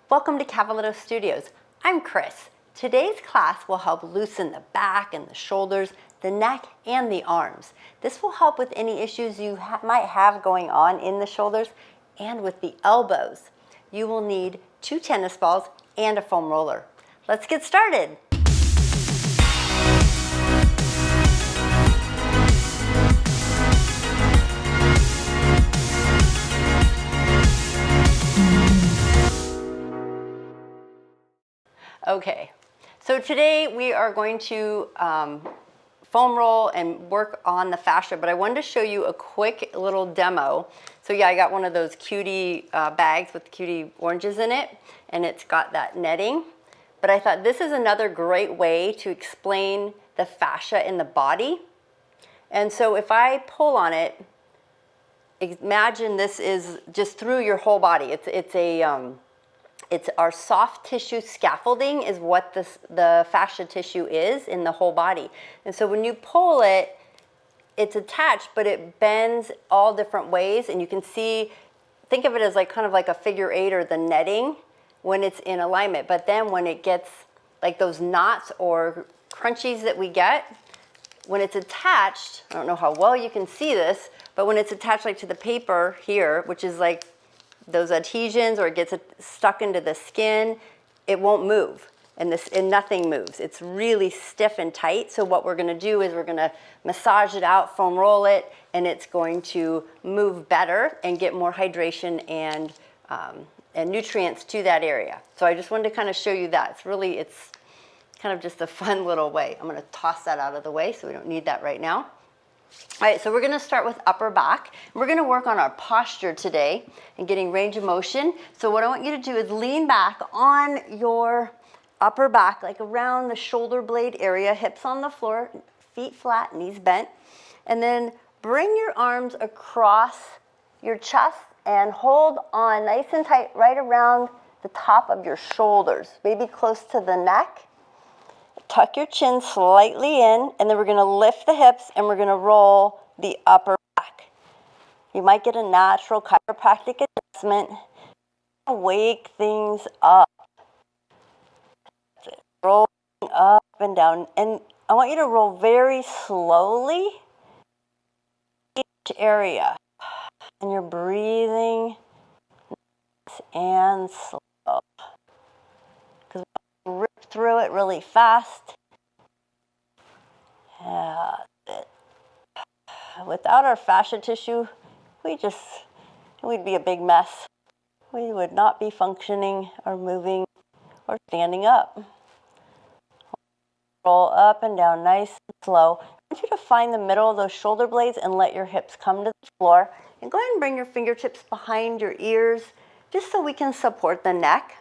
Welcome to Cavaletto Studios. I'm Chris. Today's class will help loosen the back and the shoulders, the neck, and the arms. This will help with any issues you might have going on in the shoulders and with the elbows. You will need 2 tennis balls and a foam roller. Let's get started. Okay, so today we are going to foam roll and work on the fascia, but I wanted to show you a quick little demo. So yeah, I got one of those cutie bags with cutie oranges in it, and it's got that netting. But I thought this is another great way to explain the fascia in the body. And so if I pull on it, imagine this is just through your whole body. It's our soft tissue scaffolding is what the fascia tissue is in the whole body. And so when you pull it, it's attached, but it bends all different ways. And you can see, think of it as like kind of like a figure 8 or the netting when it's in alignment. But then when it gets like those knots or crunchies that we get, when it's attached, I don't know how well you can see this, but when it's attached like to the paper here, which is like those adhesions, or it gets stuck into the skin, it won't move, and nothing moves. It's really stiff and tight. So what we're going to do is we're going to massage it out, foam roll it, and it's going to move better and get more hydration and nutrients to that area. So I just wanted to kind of show you that. It's kind of just a fun little way. I'm going to toss that out of the way so we don't need that right now. All right, so we're going to start with upper back. We're going to work on our posture today and getting range of motion. So what I want you to do is lean back on your upper back, like around the shoulder blade area, hips on the floor, feet flat, knees bent. And then bring your arms across your chest and hold on nice and tight right around the top of your shoulders, maybe close to the neck. Tuck your chin slightly in, and then we're going to lift the hips and we're going to roll the upper back. You might get a natural chiropractic adjustment. Wake things up. Rolling up and down. And I want you to roll very slowly each area. And you're breathing nice and slow. Because rip through it really fast. Yeah, without our fascia tissue, we'd be a big mess. We would not be functioning or moving or standing up. Roll up and down nice and slow. I want you to find the middle of those shoulder blades and let your hips come to the floor. And go ahead and bring your fingertips behind your ears just so we can support the neck,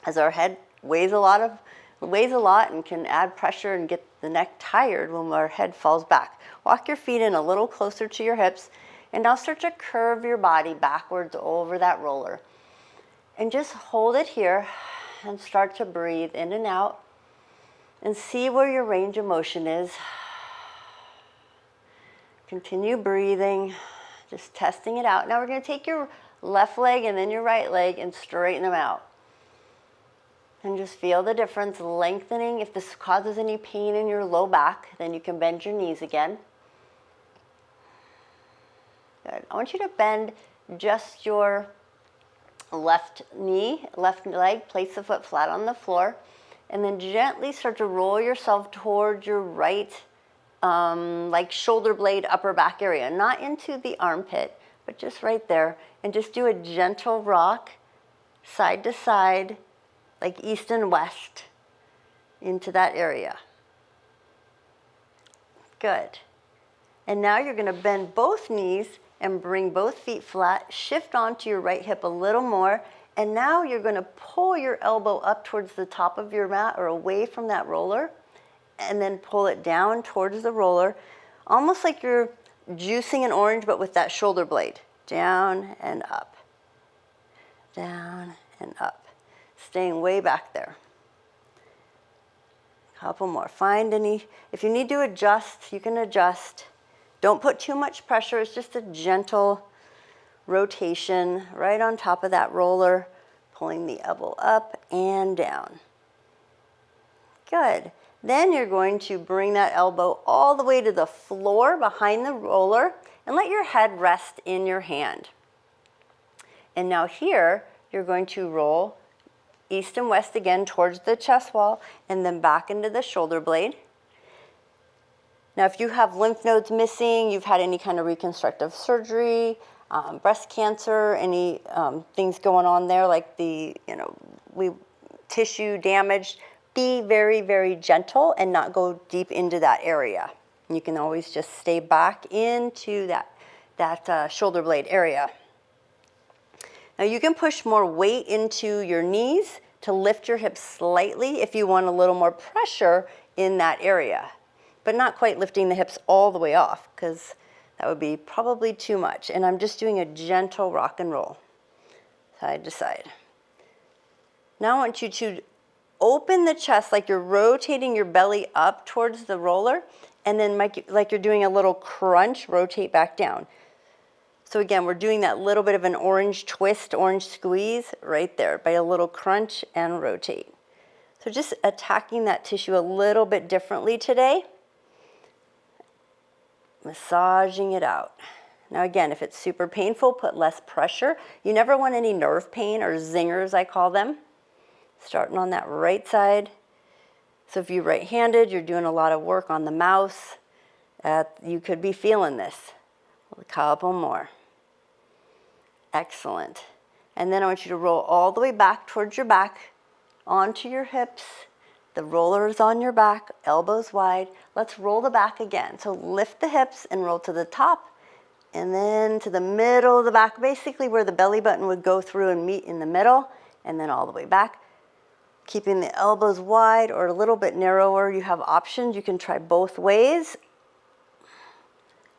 as our head weighs a lot and can add pressure and get the neck tired when our head falls back. Walk your feet in a little closer to your hips, and now start to curve your body backwards over that roller. And just hold it here and start to breathe in and out and see where your range of motion is. Continue breathing, just testing it out. Now we're going to take your left leg and then your right leg and straighten them out. And just feel the difference, lengthening. If this causes any pain in your low back, then you can bend your knees again. Good. I want you to bend just your left knee, left leg, place the foot flat on the floor, and then gently start to roll yourself towards your right, like shoulder blade, upper back area. Not into the armpit, but just right there. And just do a gentle rock, side to side, like east and west, into that area. Good. And now you're going to bend both knees and bring both feet flat. Shift onto your right hip a little more. And now you're going to pull your elbow up towards the top of your mat or away from that roller. And then pull it down towards the roller. Almost like you're juicing an orange, but with that shoulder blade. Down and up. Down and up. Staying way back there. Couple more. Find any, if you need to adjust, you can adjust. Don't put too much pressure. It's just a gentle rotation right on top of that roller. pulling the elbow up and down. Good. Then you're going to bring that elbow all the way to the floor behind the roller and let your head rest in your hand. And now here, you're going to roll east and west again towards the chest wall and then back into the shoulder blade. Now, if you have lymph nodes missing, you've had any kind of reconstructive surgery, breast cancer, any things going on there like the, tissue damage, be very, very gentle and not go deep into that area. You can always just stay back into that shoulder blade area. Now you can push more weight into your knees to lift your hips slightly if you want a little more pressure in that area, but not quite lifting the hips all the way off because that would be probably too much. And I'm just doing a gentle rock and roll, side to side. Now I want you to open the chest like you're rotating your belly up towards the roller, and then like you're doing a little crunch, rotate back down. So again, we're doing that little bit of an orange twist, orange squeeze right there by a little crunch and rotate. So just attacking that tissue a little bit differently today. Massaging it out. Now again, if it's super painful, put less pressure. You never want any nerve pain or zingers, I call them. Starting on that right side. So if you're right-handed, you're doing a lot of work on the mouse. You could be feeling this. A couple more. Excellent. And then I want you to roll all the way back towards your back, onto your hips. The roller is on your back, elbows wide. Let's roll the back again. So lift the hips and roll to the top, and then to the middle of the back, basically where the belly button would go through and meet in the middle, and then all the way back. Keeping the elbows wide or a little bit narrower. You have options. You can try both ways.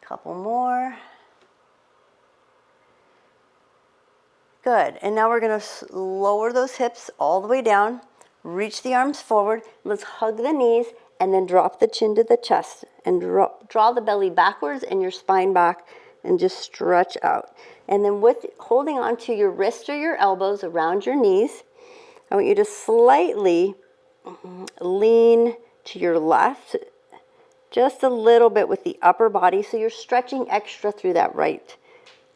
Couple more. Good. And now we're going to lower those hips all the way down. Reach the arms forward. Let's hug the knees and then drop the chin to the chest and draw the belly backwards and your spine back and just stretch out. And then with holding on to your wrists or your elbows around your knees, I want you to slightly lean to your left, just a little bit with the upper body, so you're stretching extra through that right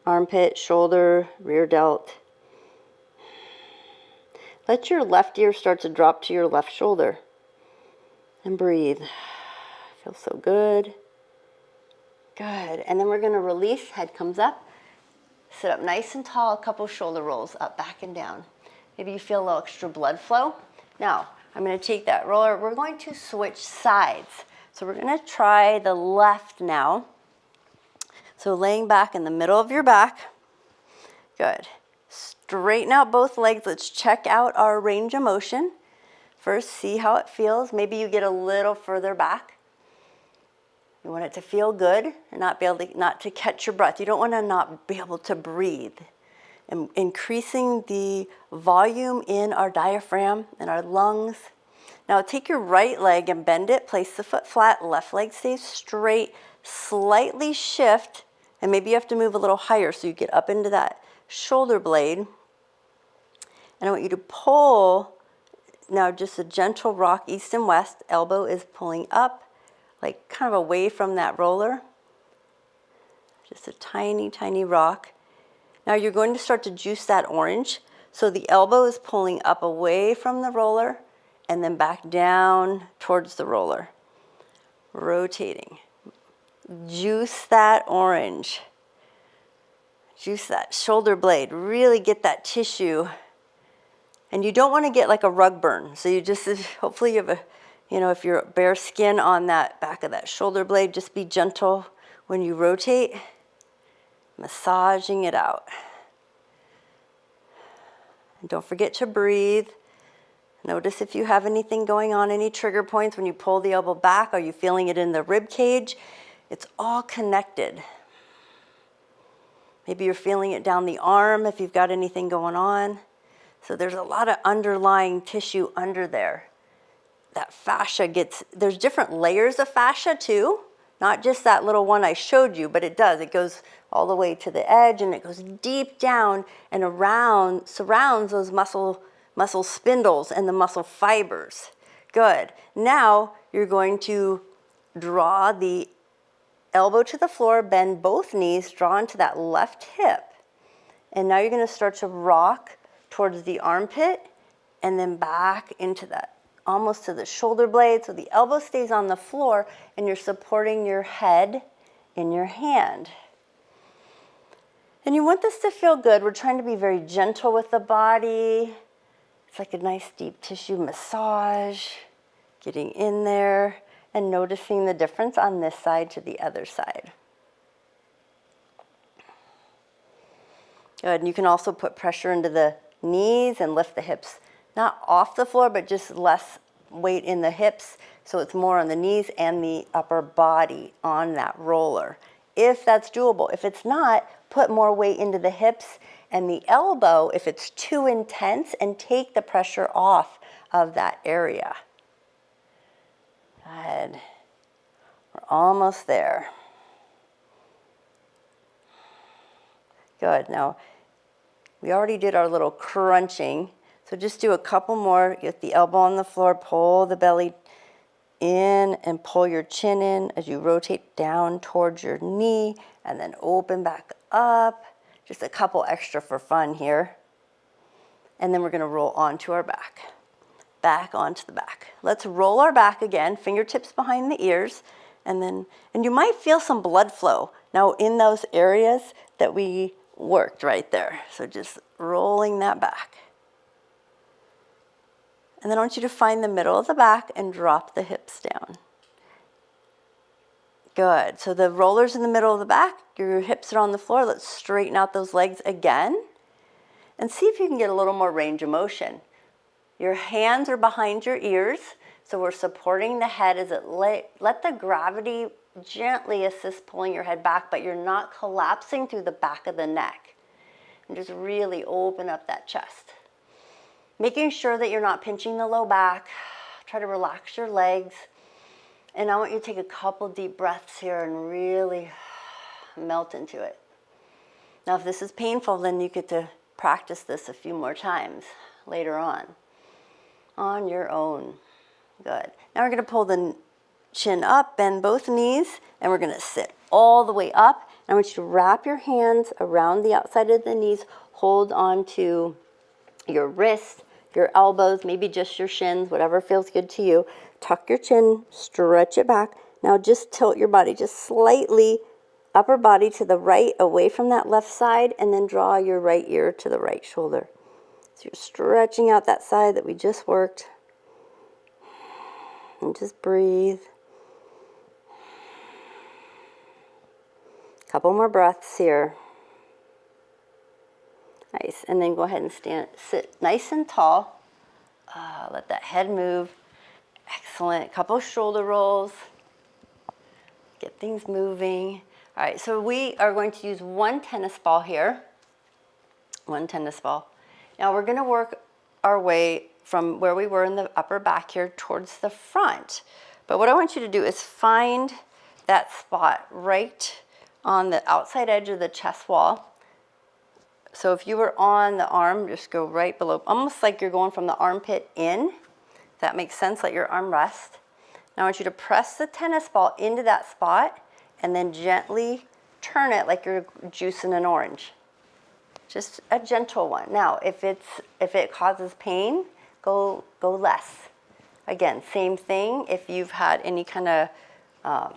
armpit, shoulder, rear delt. Let your left ear start to drop to your left shoulder. And breathe. Feels so good. Good. And then we're going to release. Head comes up. Sit up nice and tall. A couple shoulder rolls up, back, and down. Maybe you feel a little extra blood flow. Now, I'm going to take that roller. We're going to switch sides. So we're going to try the left now. So laying back in the middle of your back. Good. Straighten out both legs. Let's check out our range of motion. First, see how it feels. Maybe you get a little further back. You want it to feel good and not to catch your breath. You don't want to not be able to breathe. And increasing the volume in our diaphragm and our lungs. Now take your right leg and bend it. Place the foot flat. Left leg stays straight. Slightly shift. And maybe you have to move a little higher so you get up into that shoulder blade. And I want you to pull, now just a gentle rock east and west. Elbow is pulling up, like kind of away from that roller. Just a tiny, tiny rock. Now you're going to start to juice that orange. So the elbow is pulling up away from the roller and then back down towards the roller. Rotating. Juice that orange. Juice that shoulder blade. Really get that tissue. And you don't want to get like a rug burn. So you just, hopefully you have a, if you're bare skin on that back of that shoulder blade, just be gentle when you rotate. Massaging it out. And don't forget to breathe. Notice if you have anything going on, any trigger points when you pull the elbow back. Are you feeling it in the rib cage? It's all connected. Maybe you're feeling it down the arm if you've got anything going on. So there's a lot of underlying tissue under there. That fascia there's different layers of fascia too. Not just that little one I showed you, but it does. It goes all the way to the edge and it goes deep down and around, surrounds those muscle spindles and the muscle fibers. Good. Now you're going to draw the elbow to the floor, bend both knees, draw into that left hip. And now you're going to start to rock towards the armpit and then back into that, almost to the shoulder blade. So the elbow stays on the floor and you're supporting your head in your hand. And you want this to feel good. We're trying to be very gentle with the body. It's like a nice deep tissue massage, getting in there and noticing the difference on this side to the other side. Good, and you can also put pressure into the knees and lift the hips, not off the floor, but just less weight in the hips, so it's more on the knees and the upper body on that roller, if that's doable. If it's not, put more weight into the hips and the elbow if it's too intense, and take the pressure off of that area. Good. We're almost there. Good. Now, we already did our little crunching, so just do a couple more. Get the elbow on the floor, pull the belly in and pull your chin in as you rotate down towards your knee, and then open back up. Just a couple extra for fun here. And then we're going to roll onto our back. Back onto the back. Let's roll our back again, fingertips behind the ears, and you might feel some blood flow now in those areas that we worked right there. So just rolling that back. And then I want you to find the middle of the back and drop the hips down. Good. So the roller's in the middle of the back, your hips are on the floor. Let's straighten out those legs again and see if you can get a little more range of motion. Your hands are behind your ears, so we're supporting the head as it let the gravity gently assist pulling your head back, but you're not collapsing through the back of the neck. And just really open up that chest. Making sure that you're not pinching the low back. Try to relax your legs. And I want you to take a couple deep breaths here and really melt into it. Now, if this is painful, then you get to practice this a few more times later on your own. Good. Now we're going to pull the chin up, bend both knees, and we're going to sit all the way up. And I want you to wrap your hands around the outside of the knees, hold on to your wrists, your elbows, maybe just your shins, whatever feels good to you. Tuck your chin, stretch it back. Now just tilt your body just slightly, upper body to the right, away from that left side, and then draw your right ear to the right shoulder. So you're stretching out that side that we just worked. And just breathe. Couple more breaths here. Nice. And then go ahead and sit nice and tall. Let that head move. Excellent. Couple shoulder rolls. Get things moving. All right, so we are going to use one tennis ball here. One tennis ball. Now we're going to work our way from where we were in the upper back here towards the front. But what I want you to do is find that spot right on the outside edge of the chest wall. So if you were on the arm, just go right below, almost like you're going from the armpit in. If that makes sense, let your arm rest. Now I want you to press the tennis ball into that spot and then gently turn it like you're juicing an orange. Just a gentle one. Now, if it causes pain, go less. Again, same thing. If you've had any kind of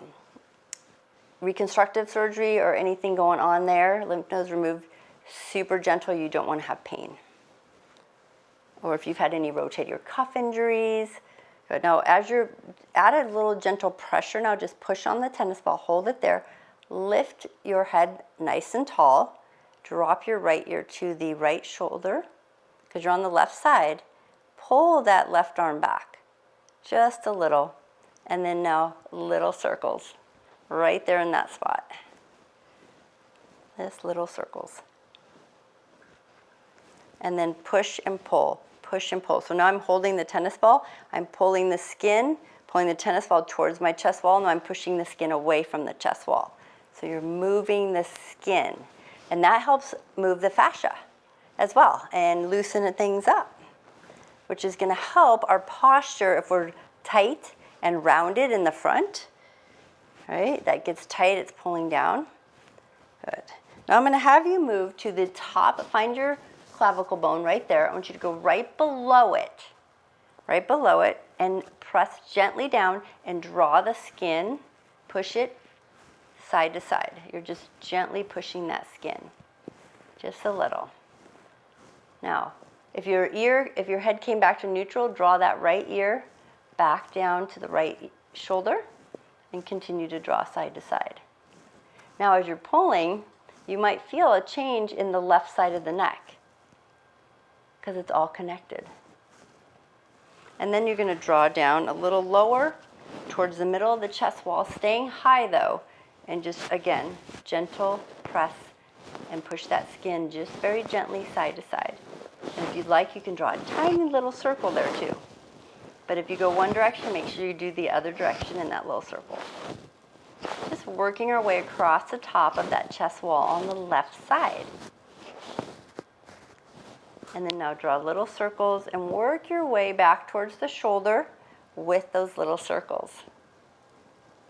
reconstructive surgery or anything going on there, lymph nodes removed, super gentle. You don't want to have pain. Or if you've had any rotator cuff injuries. Good. Now, as you're add a little gentle pressure, now just push on the tennis ball, hold it there, lift your head nice and tall. Drop your right ear to the right shoulder because you're on the left side. Pull that left arm back just a little, and then now little circles right there in that spot. Just little circles. And then push and pull, push and pull. So now I'm holding the tennis ball. I'm pulling the skin, pulling the tennis ball towards my chest wall, and I'm pushing the skin away from the chest wall. So you're moving the skin, and that helps move the fascia as well and loosen things up, which is going to help our posture if we're tight and rounded in the front. Right? That gets tight, it's pulling down. Good. Now I'm going to have you move to the top, find your clavicle bone right there. I want you to go right below it, and press gently down and draw the skin, push it side to side. You're just gently pushing that skin, just a little. Now, if your head came back to neutral, draw that right ear back down to the right shoulder and continue to draw side to side. Now, as you're pulling, you might feel a change in the left side of the neck because it's all connected. And then you're going to draw down a little lower towards the middle of the chest wall, staying high though, and just, again, gentle press and push that skin just very gently side to side. And if you'd like, you can draw a tiny little circle there too. But if you go one direction, make sure you do the other direction in that little circle. Just working our way across the top of that chest wall on the left side. And then now draw little circles and work your way back towards the shoulder with those little circles.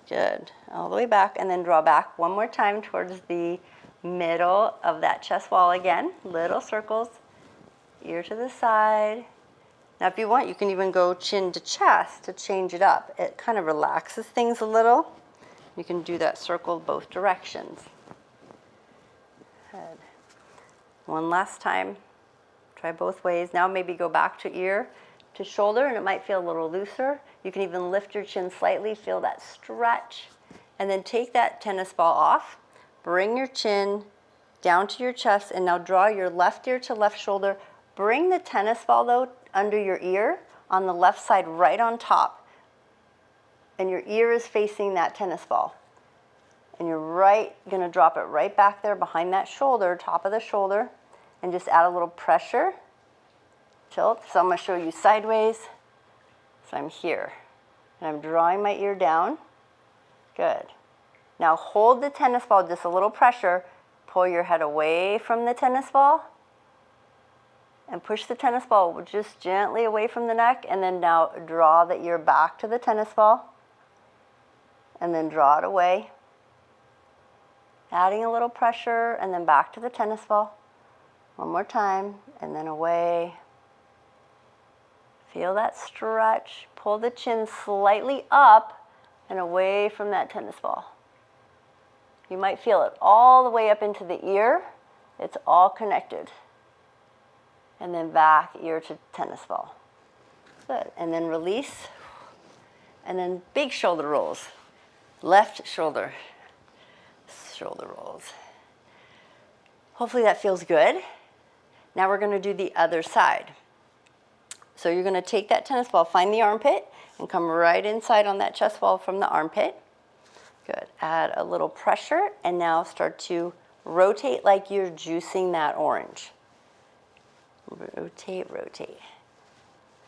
Good. All the way back, and then draw back one more time towards the middle of that chest wall again. Little circles, ear to the side. Now if you want, you can even go chin to chest to change it up. It kind of relaxes things a little. You can do that circle both directions. Good. One last time. Try both ways. Now maybe go back to ear to shoulder, and it might feel a little looser. You can even lift your chin slightly, feel that stretch, and then take that tennis ball off. Bring your chin down to your chest, and now draw your left ear to left shoulder. Bring the tennis ball, though, under your ear on the left side right on top. And your ear is facing that tennis ball. And you're going to drop it right back there behind that shoulder, top of the shoulder, and just add a little pressure, tilt. So I'm going to show you sideways. So I'm here, and I'm drawing my ear down. Good. Now hold the tennis ball, just a little pressure. Pull your head away from the tennis ball, and push the tennis ball just gently away from the neck, and then now draw the ear back to the tennis ball, and then draw it away. Adding a little pressure, and then back to the tennis ball. One more time, and then away. Feel that stretch. Pull the chin slightly up and away from that tennis ball. You might feel it all the way up into the ear. It's all connected. And then back, ear to tennis ball. Good. And then release. And then big shoulder rolls. Left shoulder. Shoulder rolls. Hopefully that feels good. Now we're going to do the other side. So you're going to take that tennis ball, find the armpit, and come right inside on that chest wall from the armpit. Good. Add a little pressure, and now start to rotate like you're juicing that orange. Rotate, rotate.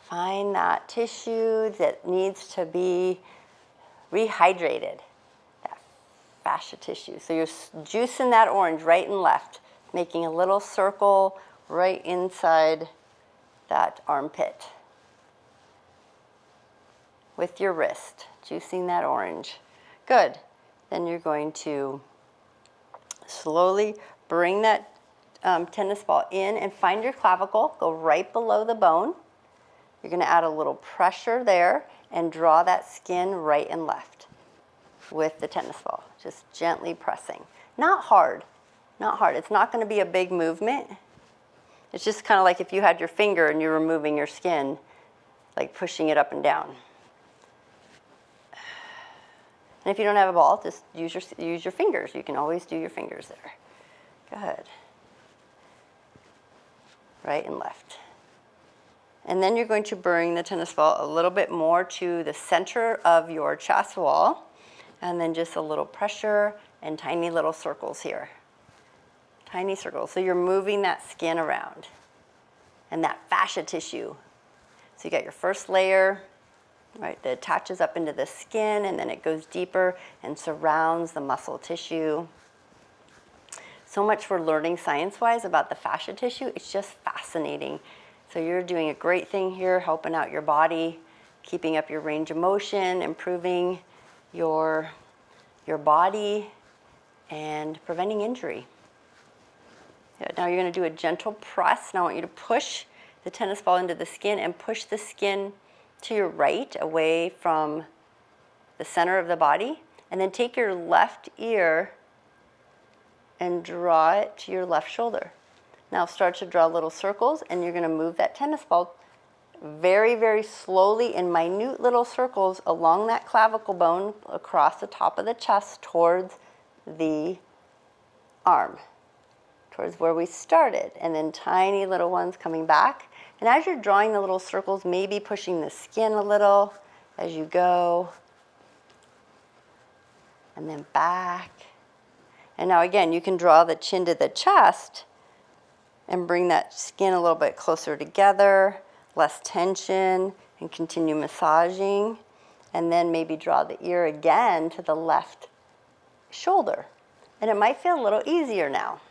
Find that tissue that needs to be rehydrated, that fascia tissue. So you're juicing that orange right and left, making a little circle right inside that armpit with your wrist, juicing that orange. Good. Then you're going to slowly bring that tennis ball in and find your clavicle. Go right below the bone. You're going to add a little pressure there and draw that skin right and left with the tennis ball. Just gently pressing. Not hard. Not hard. It's not going to be a big movement. It's just kind of like if you had your finger and you're removing your skin, like pushing it up and down. And if you don't have a ball, just use your fingers. You can always do your fingers there. Good. Right and left. And then you're going to bring the tennis ball a little bit more to the center of your chest wall, and then just a little pressure and tiny little circles here. Tiny circles. So you're moving that skin around and that fascia tissue. So you got your first layer, right, that attaches up into the skin, and then it goes deeper and surrounds the muscle tissue. So much for learning science-wise about the fascia tissue. It's just fascinating. So you're doing a great thing here, helping out your body, keeping up your range of motion, improving your body, and preventing injury. Yeah, now you're going to do a gentle press. Now I want you to push the tennis ball into the skin and push the skin to your right, away from the center of the body. And then take your left ear and draw it to your left shoulder. Now start to draw little circles, and you're going to move that tennis ball very, very slowly in minute little circles along that clavicle bone across the top of the chest towards the arm, towards where we started, and then tiny little ones coming back. And as you're drawing the little circles, maybe pushing the skin a little as you go, and then back. And now again, you can draw the chin to the chest and bring that skin a little bit closer together, less tension, and continue massaging. And then maybe draw the ear again to the left shoulder. And it might feel a little easier now,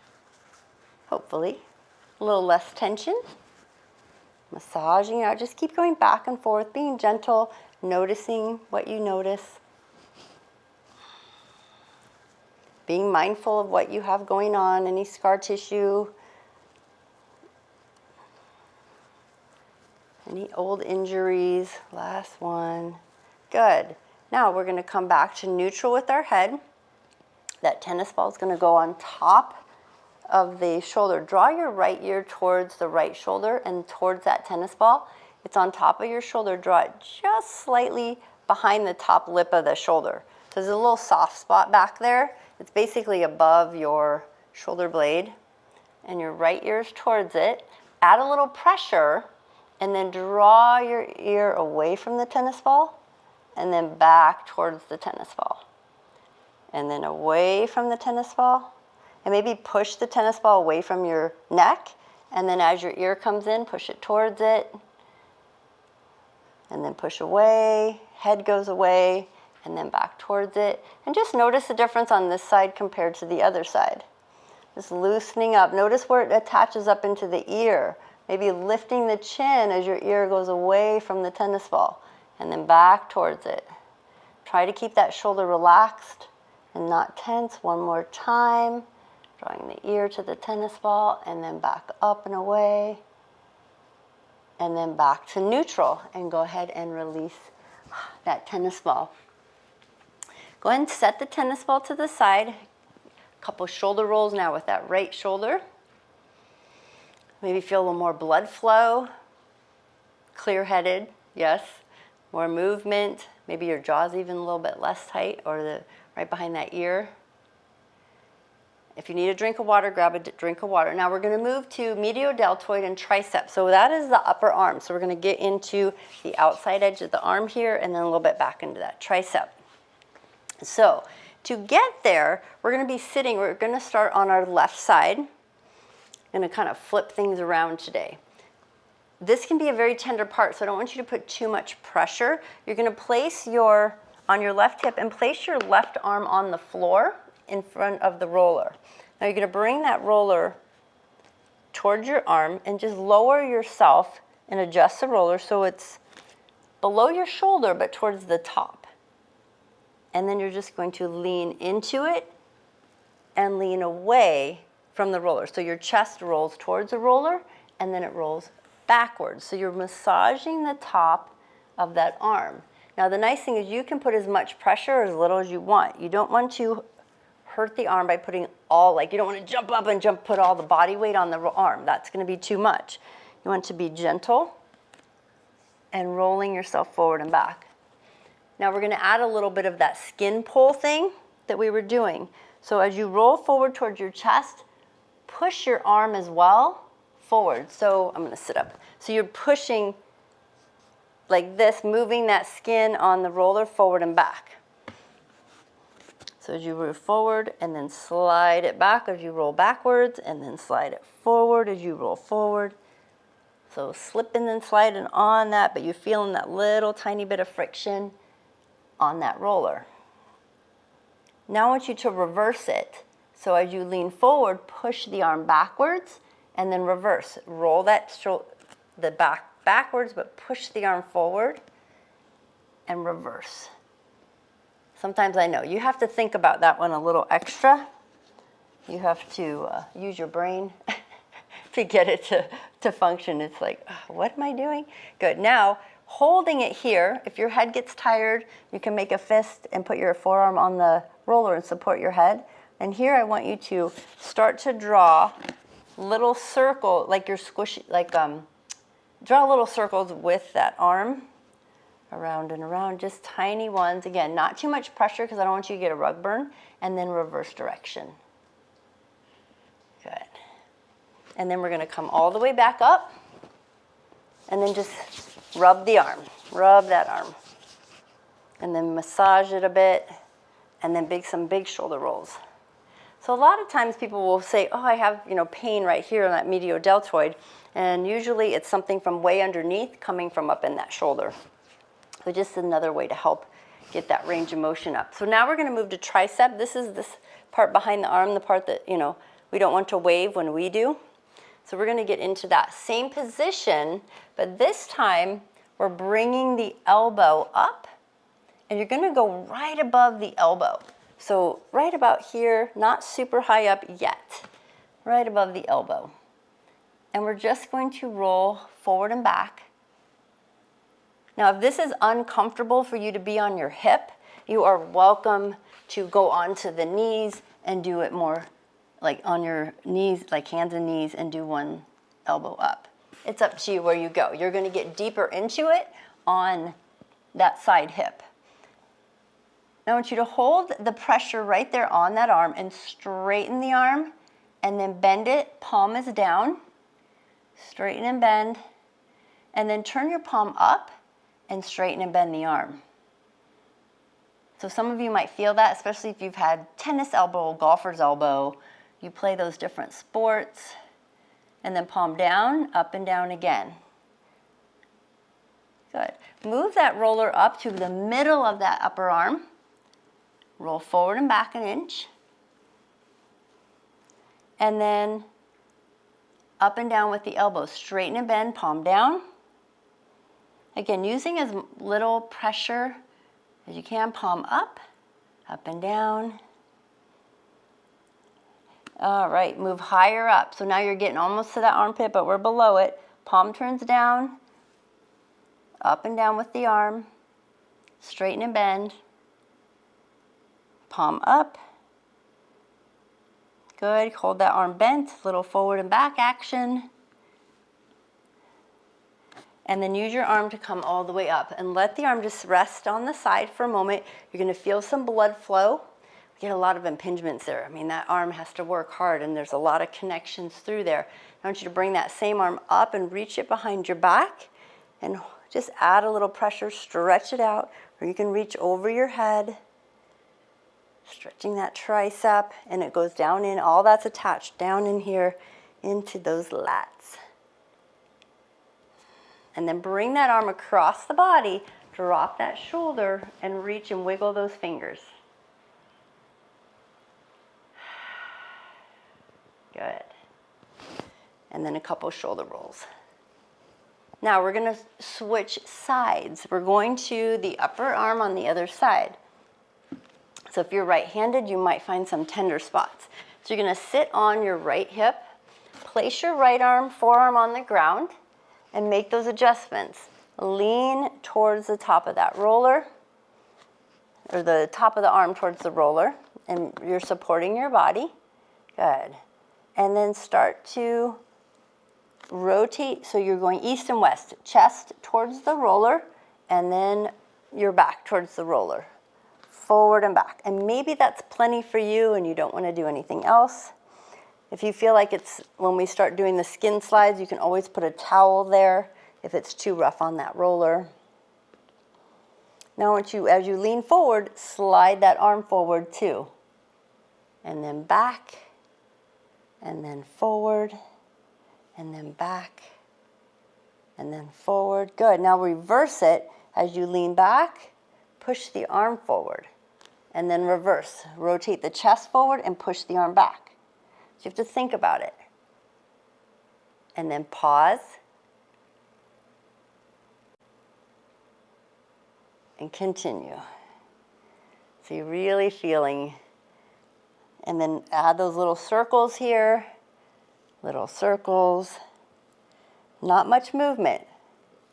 hopefully. A little less tension. Massaging out, just keep going back and forth, being gentle, noticing what you notice. Being mindful of what you have going on, any scar tissue, any old injuries. Last one. Good. Now we're going to come back to neutral with our head. That tennis ball is going to go on top of the shoulder. Draw your right ear towards the right shoulder and towards that tennis ball. It's on top of your shoulder. Draw it just slightly behind the top lip of the shoulder. So there's a little soft spot back there. It's basically above your shoulder blade, and your right ear is towards it. Add a little pressure, and then draw your ear away from the tennis ball, and then back towards the tennis ball. And then away from the tennis ball, and maybe push the tennis ball away from your neck, and then as your ear comes in, push it towards it, and then push away, head goes away, and then back towards it. And just notice the difference on this side compared to the other side. Just loosening up. Notice where it attaches up into the ear. Maybe lifting the chin as your ear goes away from the tennis ball, and then back towards it. Try to keep that shoulder relaxed and not tense. One more time. Drawing the ear to the tennis ball, and then back up and away, and then back to neutral, and go ahead and release that tennis ball. Go ahead and set the tennis ball to the side. A couple shoulder rolls now with that right shoulder. Maybe feel a little more blood flow, clear-headed, yes, more movement. Maybe your jaw's even a little bit less tight, or right behind that ear. If you need a drink of water, grab a drink of water. Now we're going to move to mediodeltoid and tricep. So that is the upper arm. So we're going to get into the outside edge of the arm here, and then a little bit back into that tricep. So to get there, we're going to be sitting. We're going to start on our left side. I'm going to kind of flip things around today. This can be a very tender part, so I don't want you to put too much pressure. You're going to place on your left hip and place your left arm on the floor in front of the roller. Now you're going to bring that roller towards your arm and just lower yourself and adjust the roller so it's below your shoulder but towards the top. And then you're just going to lean into it and lean away from the roller. So your chest rolls towards the roller and then it rolls backwards. So you're massaging the top of that arm. Now the nice thing is you can put as much pressure or as little as you want. You don't want to hurt the arm by putting you don't want to jump up and put all the body weight on the arm. That's going to be too much. You want to be gentle and rolling yourself forward and back. Now we're going to add a little bit of that skin pull thing that we were doing. So as you roll forward towards your chest, push your arm as well forward. So I'm going to sit up. So you're pushing like this, moving that skin on the roller forward and back. So as you move forward and then slide it back as you roll backwards, and then slide it forward as you roll forward. So slipping and sliding on that, but you're feeling that little tiny bit of friction on that roller. Now I want you to reverse it. So as you lean forward, push the arm backwards and then reverse. Roll the back backwards, but push the arm forward and reverse. Sometimes I know you have to think about that one a little extra. You have to use your brain to get it to function. It's like, oh, what am I doing? Good. Now, holding it here, if your head gets tired, you can make a fist and put your forearm on the roller and support your head. And here I want you to start to draw little circle, like you're squishy, like draw little circles with that arm, around and around, just tiny ones. Again, not too much pressure because I don't want you to get a rug burn, and then reverse direction. Good. And then we're going to come all the way back up, and then just rub the arm, rub that arm, and then massage it a bit, and then some big shoulder rolls. So a lot of times people will say, oh, I have pain right here on that mediodeltoid, and usually it's something from way underneath coming from up in that shoulder. So just another way to help get that range of motion up. So now we're going to move to tricep. This is this part behind the arm, the part that we don't want to wave when we do. So we're going to get into that same position, but this time we're bringing the elbow up, and you're going to go right above the elbow. So right about here, not super high up yet, right above the elbow. And we're just going to roll forward and back. Now, if this is uncomfortable for you to be on your hip, you are welcome to go onto the knees and do it more like on your knees, like hands and knees, and do one elbow up. It's up to you where you go. You're going to get deeper into it on that side hip. Now I want you to hold the pressure right there on that arm and straighten the arm, and then bend it, palm is down, straighten and bend, and then turn your palm up and straighten and bend the arm. So some of you might feel that, especially if you've had tennis elbow, golfer's elbow, you play those different sports, and then palm down, up and down again. Good. Move that roller up to the middle of that upper arm. Roll forward and back an inch. And then up and down with the elbow. Straighten and bend, palm down. Again, using as little pressure as you can. Palm up and down. All right, move higher up. So now you're getting almost to that armpit, but we're below it. Palm turns down, up and down with the arm. Straighten and bend. Palm up. Good. Hold that arm bent, little forward and back action. And then use your arm to come all the way up. And let the arm just rest on the side for a moment. You're going to feel some blood flow. We get a lot of impingements there. I mean, that arm has to work hard, and there's a lot of connections through there. I want you to bring that same arm up and reach it behind your back. And just add a little pressure, stretch it out. Or you can reach over your head. Stretching that tricep, and it goes down in, all that's attached down in here into those lats. And then bring that arm across the body, drop that shoulder, and reach and wiggle those fingers. Good. And then a couple shoulder rolls. Now we're going to switch sides. We're going to the upper arm on the other side. So if you're right-handed, you might find some tender spots. So you're going to sit on your right hip, place your right arm, forearm on the ground, and make those adjustments. Lean towards the top of that roller, or the top of the arm towards the roller, and you're supporting your body. Good. And then start to rotate, so you're going east and west, chest towards the roller, and then your back towards the roller. Forward and back. And maybe that's plenty for you and you don't want to do anything else. If you feel like it's, when we start doing the skin slides, you can always put a towel there if it's too rough on that roller. Now I want you, as you lean forward, slide that arm forward too. And then back, and then forward, and then back, and then forward. Good. Now reverse it as you lean back, push the arm forward, and then reverse. Rotate the chest forward and push the arm back. So you have to think about it. And then pause. And continue. So you're really feeling, and then add those little circles here, little circles, not much movement,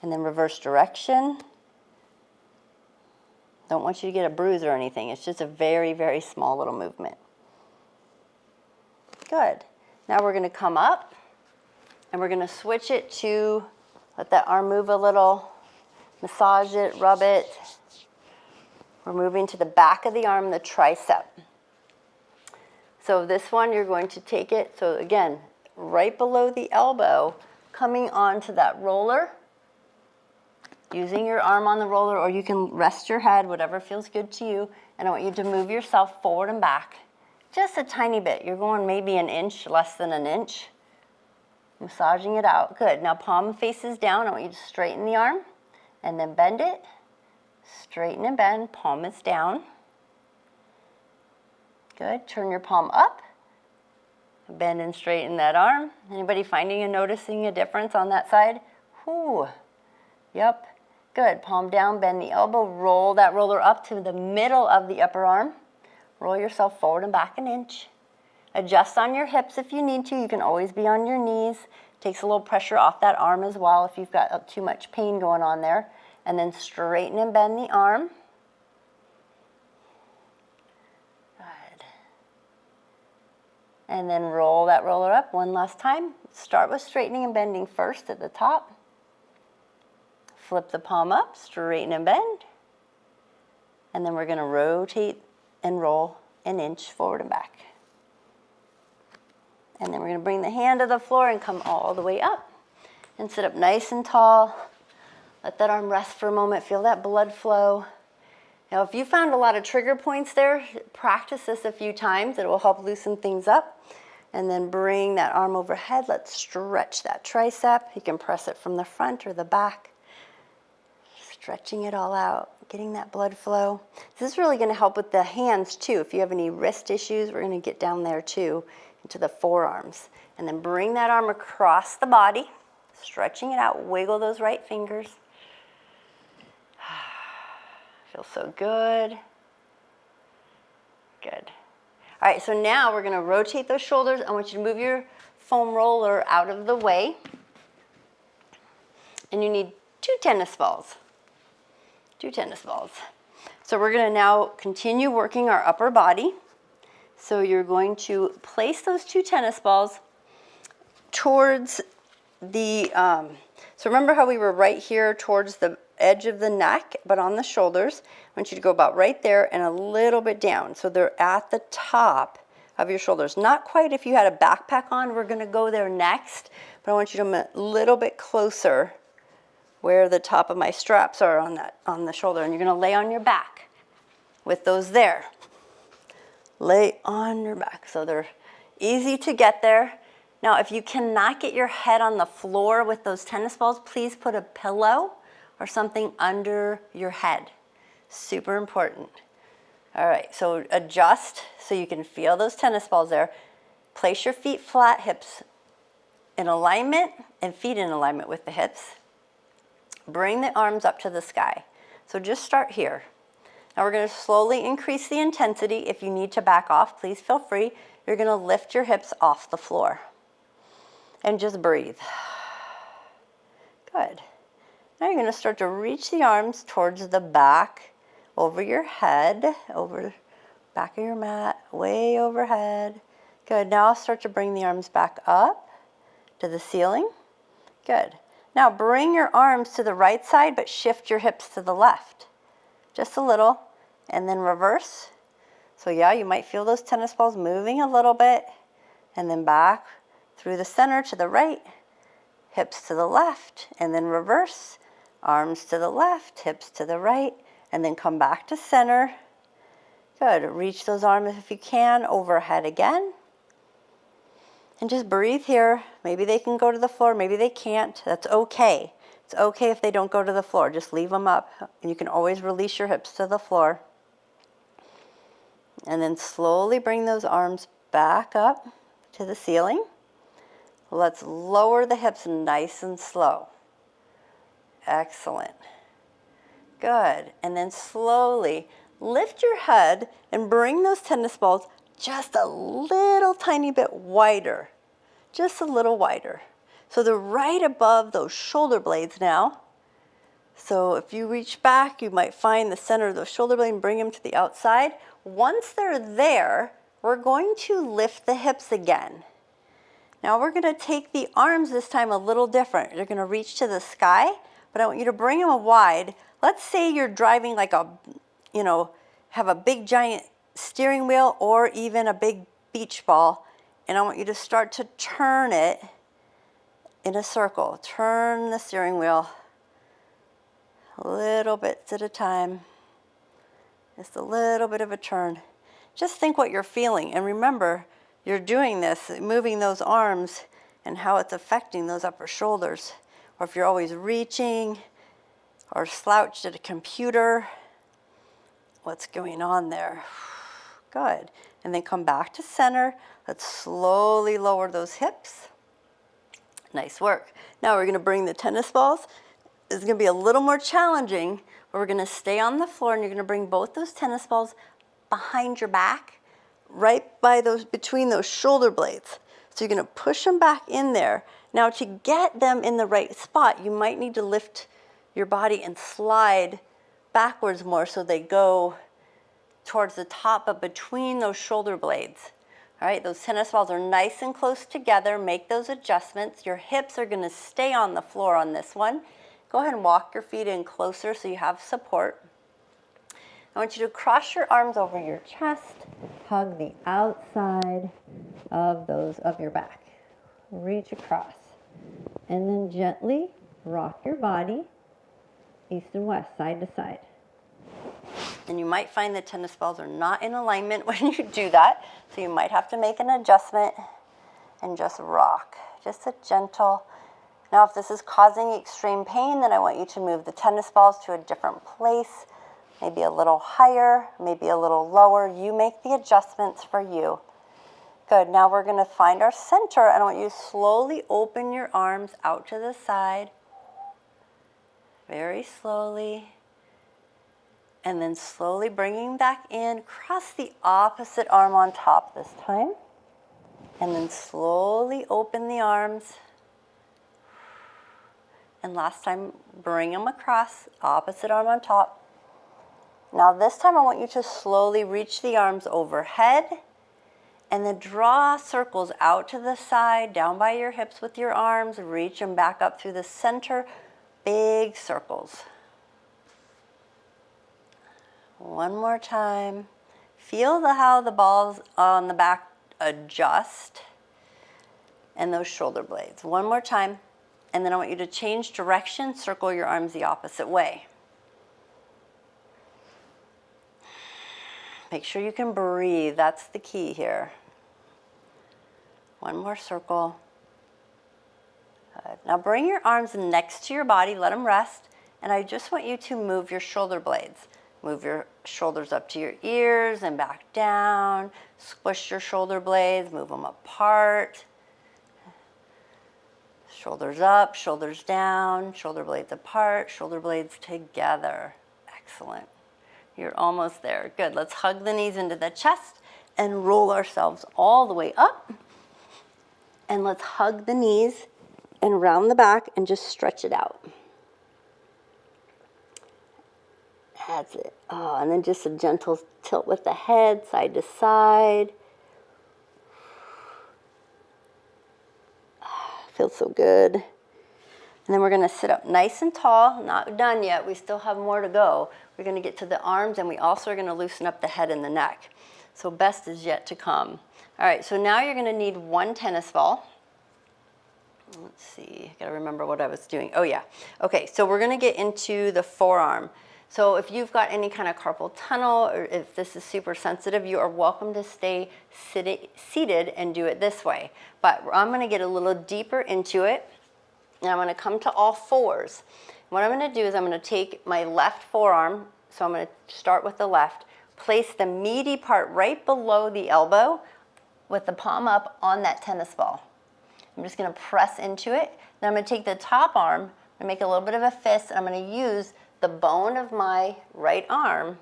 and then reverse direction. Don't want you to get a bruise or anything. It's just a very, very small little movement. Good. Now we're going to come up, and we're going to switch it to, let that arm move a little, massage it, rub it. We're moving to the back of the arm, the tricep. So this one, you're going to take it, so again, right below the elbow, coming onto that roller, using your arm on the roller, or you can rest your head, whatever feels good to you, and I want you to move yourself forward and back, just a tiny bit. You're going maybe an inch, less than an inch, massaging it out. Good. Now palm faces down. I want you to straighten the arm, and then bend it. Straighten and bend, palm is down. Good, turn your palm up. Bend and straighten that arm. Anybody finding and noticing a difference on that side? Whoo, yep, good. Palm down, bend the elbow, roll that roller up to the middle of the upper arm. Roll yourself forward and back an inch. Adjust on your hips if you need to. You can always be on your knees. Takes a little pressure off that arm as well if you've got too much pain going on there. And then straighten and bend the arm. Good. And then roll that roller up one last time. Start with straightening and bending first at the top. Flip the palm up, straighten and bend. And then we're going to rotate and roll an inch forward and back. And then we're going to bring the hand to the floor and come all the way up. And sit up nice and tall. Let that arm rest for a moment, feel that blood flow. Now if you found a lot of trigger points there, practice this a few times. It will help loosen things up. And then bring that arm overhead. Let's stretch that tricep. You can press it from the front or the back. Stretching it all out, getting that blood flow. This is really going to help with the hands too. If you have any wrist issues, we're going to get down there too, into the forearms. And then bring that arm across the body, stretching it out, wiggle those right fingers. Feels so good. Good. All right, so now we're going to rotate those shoulders. I want you to move your foam roller out of the way. And you need 2 tennis balls. 2 tennis balls. So we're going to now continue working our upper body. So you're going to place those 2 tennis balls towards the, so remember how we were right here towards the edge of the neck, but on the shoulders. I want you to go about right there and a little bit down. So they're at the top of your shoulders. Not quite if you had a backpack on. We're going to go there next, but I want you to come a little bit closer where the top of my straps are on the shoulder. And you're going to lay on your back with those there. Lay on your back. So they're easy to get there. Now, if you cannot get your head on the floor with those tennis balls, please put a pillow or something under your head. Super important. All right, so adjust so you can feel those tennis balls there. Place your feet flat, hips in alignment, and feet in alignment with the hips. Bring the arms up to the sky. So just start here. Now we're going to slowly increase the intensity. If you need to back off, please feel free. You're going to lift your hips off the floor. And just breathe. Good. Now you're going to start to reach the arms towards the back, over your head, over back of your mat, way overhead. Good. Now I'll start to bring the arms back up to the ceiling. Good. Now bring your arms to the right side, but shift your hips to the left. Just a little, and then reverse. So yeah, you might feel those tennis balls moving a little bit, and then back through the center to the right, hips to the left, and then reverse. Arms to the left, hips to the right, and then come back to center. Good. Reach those arms if you can, overhead again. And just breathe here. Maybe they can go to the floor, maybe they can't. That's okay. It's okay if they don't go to the floor. Just leave them up. And you can always release your hips to the floor. And then slowly bring those arms back up to the ceiling. Let's lower the hips nice and slow. Excellent. Good. And then slowly lift your head and bring those tennis balls just a little tiny bit wider. Just a little wider. So they're right above those shoulder blades now. So if you reach back, you might find the center of those shoulder blades and bring them to the outside. Once they're there, we're going to lift the hips again. Now we're going to take the arms this time a little different. You're going to reach to the sky, but I want you to bring them wide. Let's say you're driving like a, have a big giant steering wheel or even a big beach ball, and I want you to start to turn it in a circle. Turn the steering wheel little bits at a time. Just a little bit of a turn. Just think what you're feeling, and remember, you're doing this, moving those arms and how it's affecting those upper shoulders. Or if you're always reaching or slouched at a computer, what's going on there? Good. And then come back to center. Let's slowly lower those hips. Nice work. Now we're going to bring the tennis balls. It's going to be a little more challenging, but we're going to stay on the floor, and you're going to bring both those tennis balls behind your back, right by those, between those shoulder blades. So you're going to push them back in there. Now to get them in the right spot, you might need to lift your body and slide backwards more so they go towards the top, but between those shoulder blades. All right, those tennis balls are nice and close together. Make those adjustments. Your hips are going to stay on the floor on this one. Go ahead and walk your feet in closer so you have support. I want you to cross your arms over your chest. Hug the outside of your back. Reach across. And then gently rock your body east and west, side to side. And you might find the tennis balls are not in alignment when you do that, so you might have to make an adjustment and just rock. Just a gentle. Now if this is causing extreme pain, then I want you to move the tennis balls to a different place, maybe a little higher, maybe a little lower. You make the adjustments for you. Good. Now we're going to find our center, and I want you to slowly open your arms out to the side. Very slowly. And then slowly bringing back in. Cross the opposite arm on top this time. And then slowly open the arms. And last time, bring them across, opposite arm on top. Now this time I want you to slowly reach the arms overhead and then draw circles out to the side, down by your hips with your arms. Reach them back up through the center. Big circles. One more time. Feel how the balls on the back adjust and those shoulder blades. One more time. And then I want you to change direction, circle your arms the opposite way. Make sure you can breathe. That's the key here. One more circle. Good. Now bring your arms next to your body. Let them rest. And I just want you to move your shoulder blades. Move your shoulders up to your ears and back down. Squish your shoulder blades. Move them apart. Shoulders up, shoulders down, shoulder blades apart, shoulder blades together. Excellent. You're almost there. Good. Let's hug the knees into the chest and roll ourselves all the way up. And let's hug the knees and round the back and just stretch it out. That's it. Oh, and then just a gentle tilt with the head, side to side. Feels so good. And then we're going to sit up nice and tall. Not done yet. We still have more to go. We're going to get to the arms, and we also are going to loosen up the head and the neck. So best is yet to come. All right, so now you're going to need one tennis ball. Let's see. Got to remember what I was doing. Oh, yeah. Okay, so we're going to get into the forearm. So if you've got any kind of carpal tunnel, or if this is super sensitive, you are welcome to stay seated and do it this way. But I'm going to get a little deeper into it. And I'm going to come to all fours. What I'm going to do is I'm going to take my left forearm, so I'm going to start with the left, place the meaty part right below the elbow with the palm up on that tennis ball. I'm just going to press into it. Then I'm going to take the top arm and make a little bit of a fist, and I'm going to use the bone of my right arm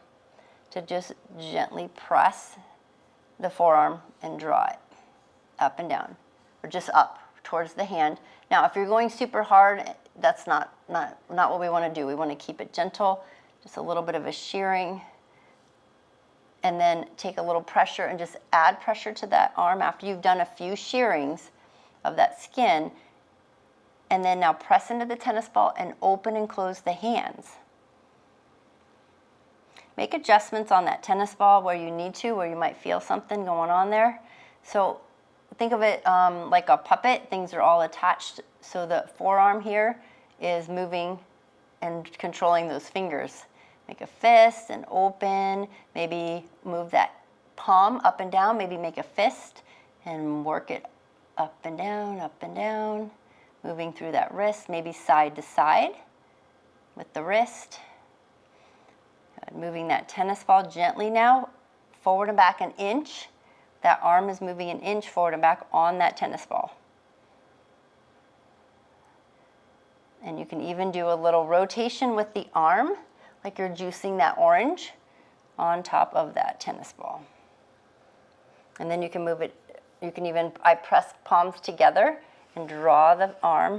to just gently press the forearm and draw it up and down, or just up towards the hand. Now, if you're going super hard, that's not what we want to do. We want to keep it gentle, just a little bit of a shearing, and then take a little pressure and just add pressure to that arm after you've done a few shearings of that skin. And then now press into the tennis ball and open and close the hands. Make adjustments on that tennis ball where you need to, where you might feel something going on there. So think of it like a puppet. Things are all attached. So the forearm here is moving and controlling those fingers. Make a fist and open. Maybe move that palm up and down. Maybe make a fist and work it up and down, moving through that wrist, maybe side to side with the wrist. Moving that tennis ball gently now, forward and back an inch. That arm is moving an inch forward and back on that tennis ball. And you can even do a little rotation with the arm, like you're juicing that orange on top of that tennis ball. And then you can move it, I press palms together and draw the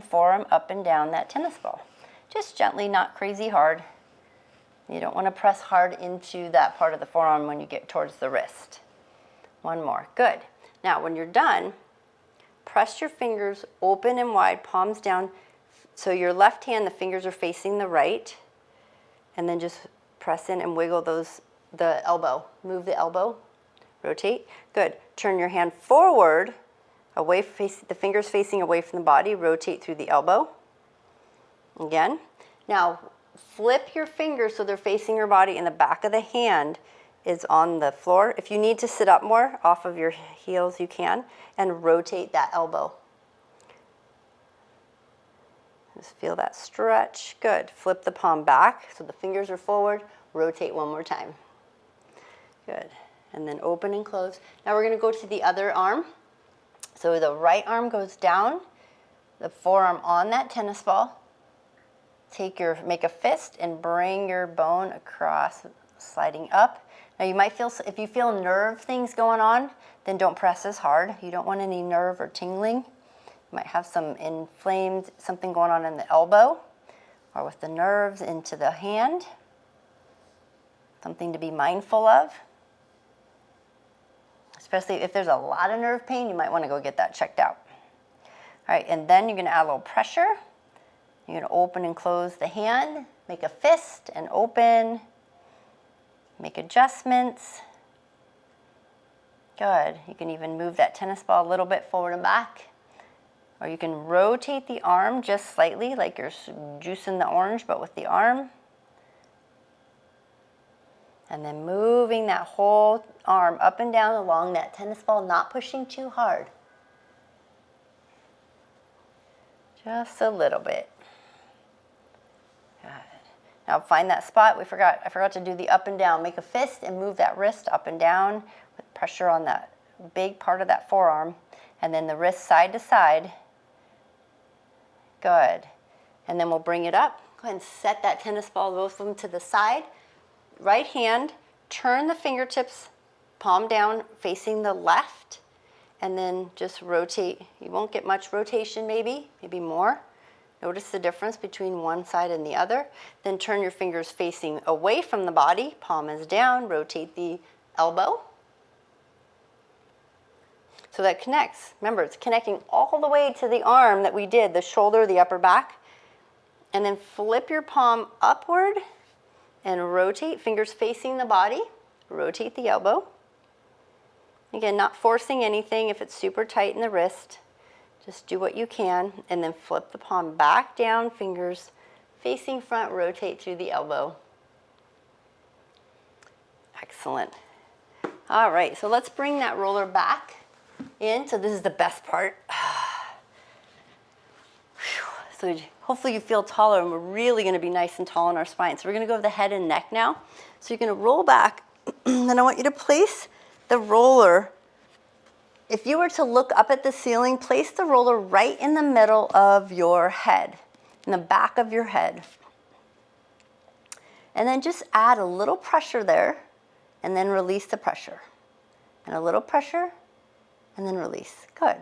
forearm up and down that tennis ball. Just gently, not crazy hard. You don't want to press hard into that part of the forearm when you get towards the wrist. One more. Good. Now, when you're done, press your fingers open and wide, palms down. So your left hand, the fingers are facing the right. And then just press in and wiggle the elbow. Move the elbow. Rotate. Good. Turn your hand forward, the fingers facing away from the body. Rotate through the elbow. Again. Now, flip your fingers so they're facing your body and the back of the hand is on the floor. If you need to sit up more off of your heels, you can, and rotate that elbow. Just feel that stretch. Good. Flip the palm back so the fingers are forward. Rotate one more time. Good. And then open and close. Now we're going to go to the other arm. So the right arm goes down, the forearm on that tennis ball. Make a fist and bring your bone across, sliding up. Now you might feel, if you feel nerve things going on, then don't press as hard. You don't want any nerve or tingling. You might have some inflamed, something going on in the elbow or with the nerves into the hand. Something to be mindful of. Especially if there's a lot of nerve pain, you might want to go get that checked out. All right, and then you're going to add a little pressure. You're going to open and close the hand, make a fist and open, make adjustments. Good. You can even move that tennis ball a little bit forward and back. Or you can rotate the arm just slightly, like you're juicing the orange, but with the arm. And then moving that whole arm up and down along that tennis ball, not pushing too hard. Just a little bit. Good. Now find that spot. I forgot to do the up and down. Make a fist and move that wrist up and down with pressure on that big part of that forearm. And then the wrist side to side. Good. And then we'll bring it up. Go ahead and set that tennis ball, both of them to the side. Right hand, turn the fingertips, palm down, facing the left. And then just rotate. You won't get much rotation maybe more. Notice the difference between one side and the other. Then turn your fingers facing away from the body. Palm is down. Rotate the elbow. So that connects. Remember, it's connecting all the way to the arm that we did, the shoulder, the upper back. And then flip your palm upward and rotate, fingers facing the body. Rotate the elbow. Again, not forcing anything if it's super tight in the wrist. Just do what you can, and then flip the palm back down, fingers facing front, rotate through the elbow. Excellent. All right, so let's bring that roller back in. So this is the best part. So hopefully you feel taller, and we're really gonna be nice and tall in our spine. So we're gonna go over the head and neck now. So you're gonna roll back, and I want you to place the roller. If you were to look up at the ceiling, place the roller right in the middle of your head, in the back of your head. And then just add a little pressure there, and then release the pressure. And a little pressure, and then release. Good.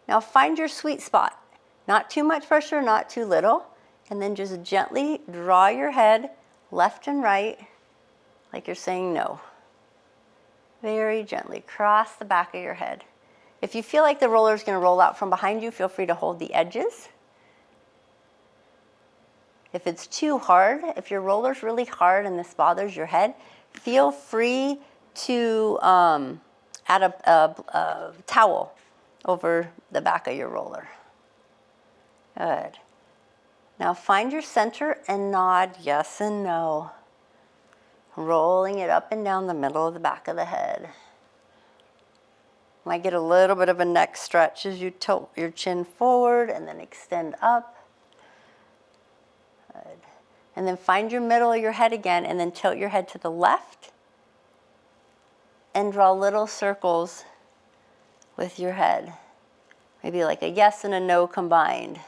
Now find your sweet spot. Not too much pressure, not too little. And then just gently draw your head left and right, like you're saying no. Very gently cross the back of your head. If you feel like the roller is going to roll out from behind you, feel free to hold the edges. If it's too hard, if your roller's really hard and this bothers your head, feel free to add a towel over the back of your roller. Good. Now find your center and nod yes and no. Rolling it up and down the middle of the back of the head. Might get a little bit of a neck stretch as you tilt your chin forward and then extend up. Good. And then find your middle of your head again, and then tilt your head to the left and draw little circles with your head. Maybe like a yes and a no combined.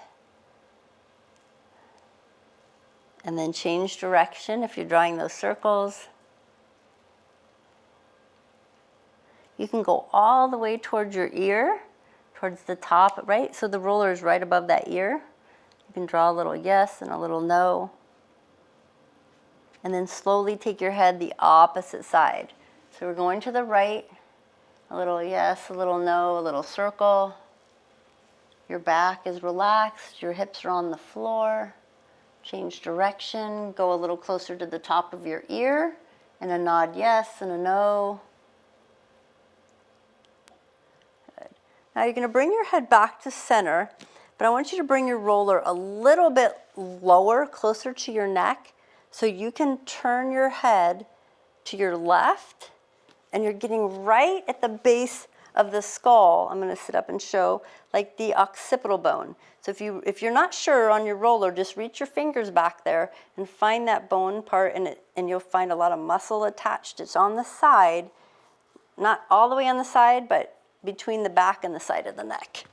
And then change direction if you're drawing those circles. You can go all the way towards your ear, towards the top, right? So the roller is right above that ear. You can draw a little yes and a little no. And then slowly take your head the opposite side. So we're going to the right, a little yes, a little no, a little circle. Your back is relaxed, your hips are on the floor. Change direction, go a little closer to the top of your ear, and a nod yes and a no. Good. Now you're going to bring your head back to center, but I want you to bring your roller a little bit lower, closer to your neck, so you can turn your head to your left, and you're getting right at the base of the skull. I'm going to sit up and show, like the occipital bone. So if you're not sure on your roller, just reach your fingers back there and find that bone part, and you'll find a lot of muscle attached. It's on the side, not all the way on the side, but between the back and the side of the neck.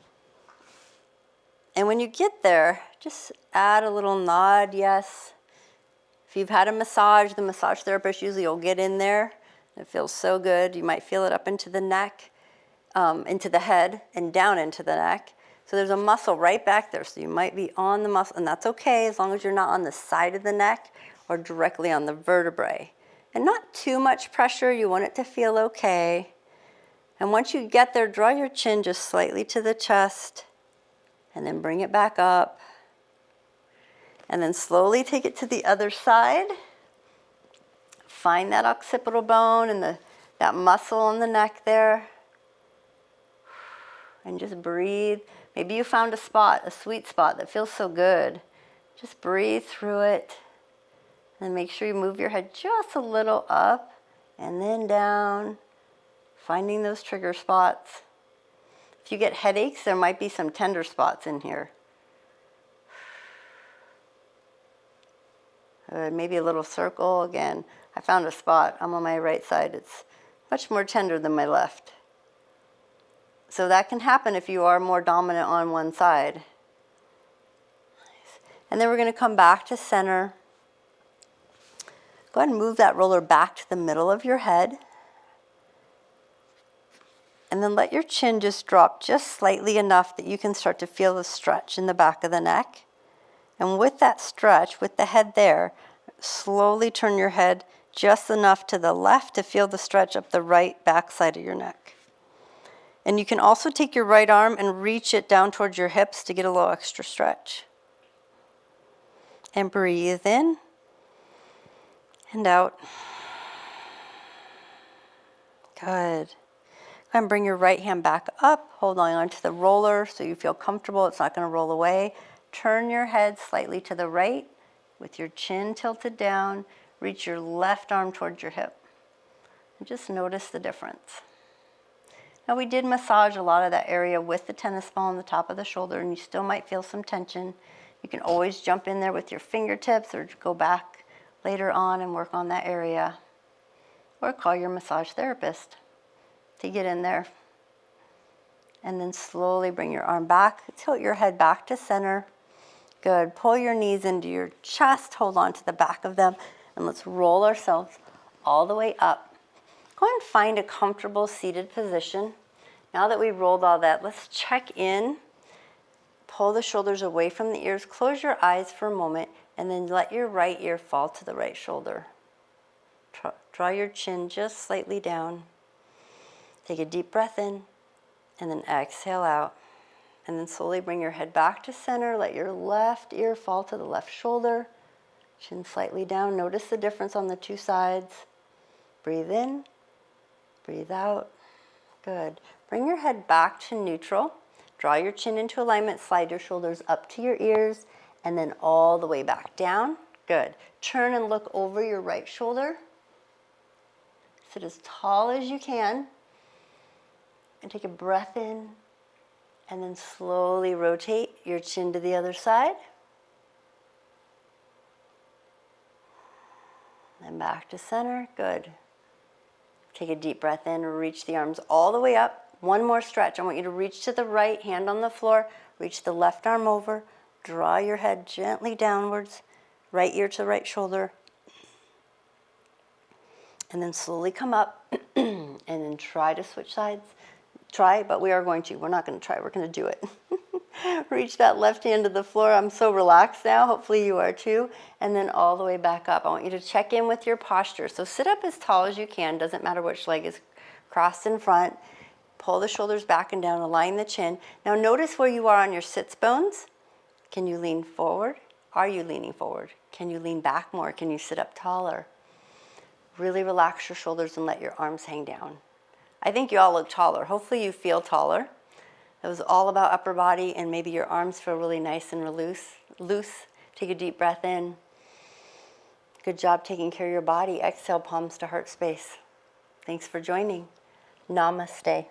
And when you get there, just add a little nod, yes. If you've had a massage, the massage therapist usually will get in there. It feels so good. You might feel it up into the neck, into the head, and down into the neck. So there's a muscle right back there, so you might be on the muscle, and that's okay as long as you're not on the side of the neck or directly on the vertebrae. And not too much pressure, you want it to feel okay. And once you get there, draw your chin just slightly to the chest, and then bring it back up. And then slowly take it to the other side. Find that occipital bone and that muscle on the neck there. And just breathe. Maybe you found a spot, a sweet spot that feels so good. Just breathe through it. And make sure you move your head just a little up and then down, finding those trigger spots. If you get headaches, there might be some tender spots in here. Maybe a little circle again. I found a spot. I'm on my right side. It's much more tender than my left. So that can happen if you are more dominant on one side. And then we're going to come back to center. Go ahead and move that roller back to the middle of your head. And then let your chin just drop just slightly enough that you can start to feel the stretch in the back of the neck. And with that stretch, with the head there, slowly turn your head just enough to the left to feel the stretch up the right back side of your neck. And you can also take your right arm and reach it down towards your hips to get a little extra stretch. And breathe in and out. Good. Go ahead and bring your right hand back up, hold on to the roller so you feel comfortable, it's not going to roll away. Turn your head slightly to the right with your chin tilted down, reach your left arm towards your hip. And just notice the difference. Now we did massage a lot of that area with the tennis ball on the top of the shoulder, and you still might feel some tension. You can always jump in there with your fingertips or go back later on and work on that area. Or call your massage therapist to get in there. And then slowly bring your arm back, tilt your head back to center. Good. Pull your knees into your chest, hold on to the back of them, and let's roll ourselves all the way up. Go ahead and find a comfortable seated position. Now that we've rolled all that, let's check in. Pull the shoulders away from the ears, close your eyes for a moment, and then let your right ear fall to the right shoulder. Draw your chin just slightly down. Take a deep breath in, and then exhale out. And then slowly bring your head back to center. Let your left ear fall to the left shoulder. Chin slightly down. Notice the difference on the two sides. Breathe in, breathe out. Good. Bring your head back to neutral. Draw your chin into alignment. Slide your shoulders up to your ears and then all the way back down. Good. Turn and look over your right shoulder. Sit as tall as you can. And take a breath in. And then slowly rotate your chin to the other side. And back to center. Good. Take a deep breath in, reach the arms all the way up. One more stretch. I want you to reach to the right, hand on the floor, reach the left arm over, draw your head gently downwards, right ear to the right shoulder, and then slowly come up, and then try to switch sides. Try, but we are going to. We're not going to try, we're going to do it. Reach that left hand to the floor. I'm so relaxed now. Hopefully you are too. And then all the way back up. I want you to check in with your posture. So sit up as tall as you can. Doesn't matter which leg is crossed in front. Pull the shoulders back and down. Align the chin. Now notice where you are on your sits bones. Can you lean forward? Are you leaning forward? Can you lean back more? Can you sit up taller? Really relax your shoulders and let your arms hang down. I think you all look taller. Hopefully you feel taller. It was all about upper body, and maybe your arms feel really nice and loose. Take a deep breath in. Good job taking care of your body. Exhale, palms to heart space. Thanks for joining. Namaste.